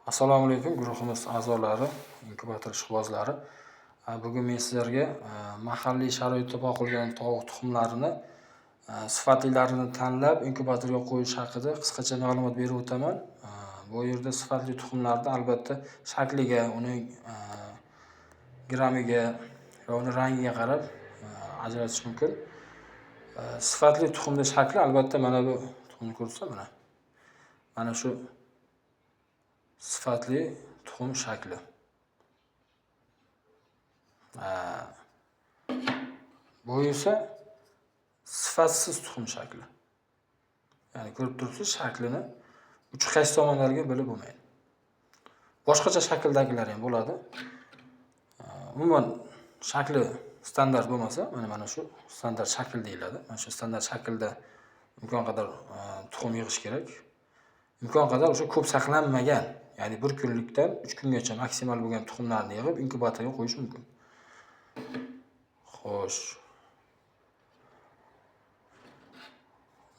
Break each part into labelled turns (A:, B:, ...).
A: Assalomu alaykum guruhimiz a'zolari, inkubator ishqibozlari. Bugun men sizlarga mahalliy sharoitda boqilgan tovuq tuxumlarini sifatlilarini tanlab inkubatorga qo'yish haqida qisqacha ma'lumot berib o'taman. Bu yerda sifatli tuxumlarni albatta shakliga, uning gramiga va uning rangiga qarab ajratish mumkin. Sifatli tuxumning shakli albatta mana bu tuxumni ko'rsa mana shu sifatli tuxum shakli. Bu esa sifatsiz tuxum shakli. Ya'ni ko'rib turibsiz, shaklini uchi qaysi tomonlarga bilib bo'lmaydi. Boshqacha shakldagilar ham bo'ladi. Umuman shakli standart bo'lmasa, mana shu standart shakl deyiladi. Mana shu standart shaklda imkon qadar tuxum yig'ish kerak. Imkon qadar o'sha ko'p saqlanmagan, ya'ni 1 kunlikdan 3 kungacha maksimal bo'lgan tuxumlarni yig'ib inkubatorga qo'yish mumkin. Xo'sh.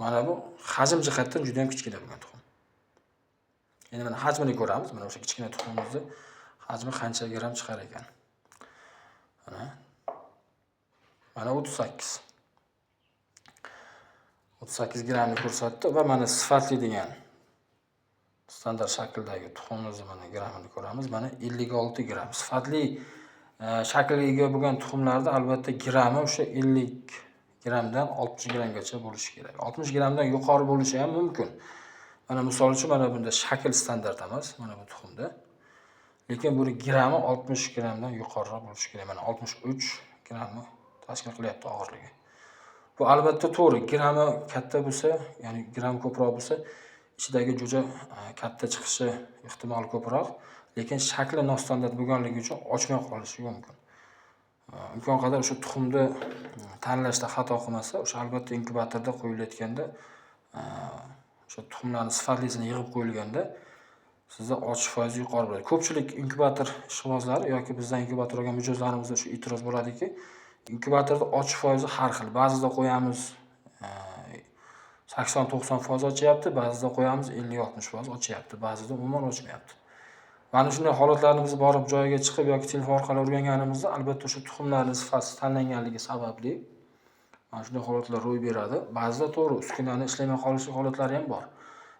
A: Mana bu hajm jihatdan juda ham kichkina bo'lgan tuxum. Endi mana hajmini ko'ramiz. Mana o'sha kichkina tuxumimizni hajmi qancha gram chiqar ekan. Mana 38. 38 gramni ko'rsatdi va mana sifatli degan standart shakldagi tuxumimizni mana gramini ko'ramiz. Mana 56 gram. Sifatli shaklga ega bo'lgan tuxumlarda albatta grami o'sha 50 gramdan 60 gramgacha bo'lishi kerak. 60 gramdan yuqori bo'lishi ham mumkin. Mana misol uchun mana bunda shakl standart emas, mana bu tuxumda. Lekin buni grami 60 gramdan yuqoriroq bo'lishi kerak. Mana 63 gramni tashkil qilyapti og'irligi. Bu albatta to'g'ri. Grami katta bo'lsa, ya'ni gram ko'proq bo'lsa, ichidagi jo'ja katta chiqishi ehtimoli ko'proq, lekin shakli nostandart bo'lganligi uchun ochmay qolishi mumkin. Imkon qadar o'sha tuxumni tanlashda xato qilmasa, o'sha albatta inkubatorda qo'yilayotganda o'sha tuxumlarning sifatlisini yig'ib qo'yilganda sizda ochish foizi yuqori bo'ladi. Ko'pchilik inkubator ishqibozlari yoki bizdan inkubator olgan mijozlarimizda shu e'tiroz bo'ladiki, inkubatorda ochish foizi har xil. Ba'zida qo'yamiz 80-90% ochyapti, ba'zida qo'yamiz 50-60% ochyapti, ba'zida umuman ochmayapti. Mana shunday holatlarni biz borib joyiga chiqib yoki telefon orqali o'rganganimizda albatta o'sha tuxumlarning sifatsiz tanlanganligi sababli mana shunday holatlar ro'y beradi. Ba'zida to'g'ri uskunani ishlamay qolishi holatlari ham bor.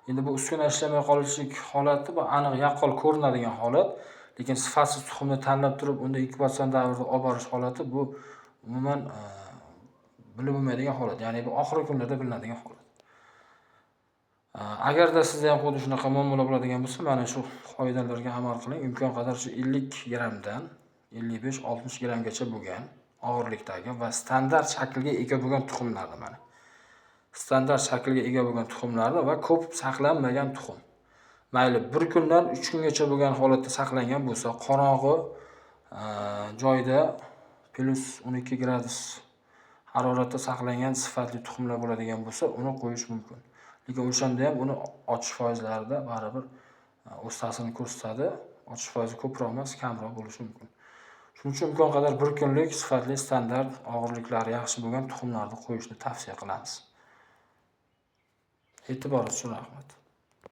A: Endi bu uskuna ishlamay qolishlik holati bu aniq yaqqol ko'rinadigan holat, lekin sifatsiz tuxumni tanlab turib unda inkubasiya davrida olib borish holati bu umuman bilib bo'lmaydigan holat. Ya'ni bu oxirgi kunlarda bilinadigan holat. Agarda sizda ham xuddi shunaqa muammolar bo'ladigan bo'lsa, mana shu qoidalarga amal qiling. Imkon qadar shu 50 gramdan 55-60 gramgacha bo'lgan og'irlikdagi va standart shaklga ega bo'lgan tuxumlarni mana. Standart shaklga ega bo'lgan tuxumlarni va ko'p saqlanmagan tuxum. Mayli 1 kundan 3 kungacha bo'lgan holatda saqlangan bo'lsa, qorong'i joyda +12 gradus haroratda saqlangan sifatli tuxumlar bo'ladigan bo'lsa, uni qo'yish mumkin. Lekin o'shanda ham uni ochish foizlarida baribir o'z ta'sirini ko'rsatadi. Ochish foizi ko'proq emas, kamroq bo'lishi mumkin. Shuning uchun imkon qadar 1 kunlik sifatli standart og'irliklari yaxshi bo'lgan tuxumlarni qo'yishni tavsiya qilamiz. E'tiboringiz uchun rahmat.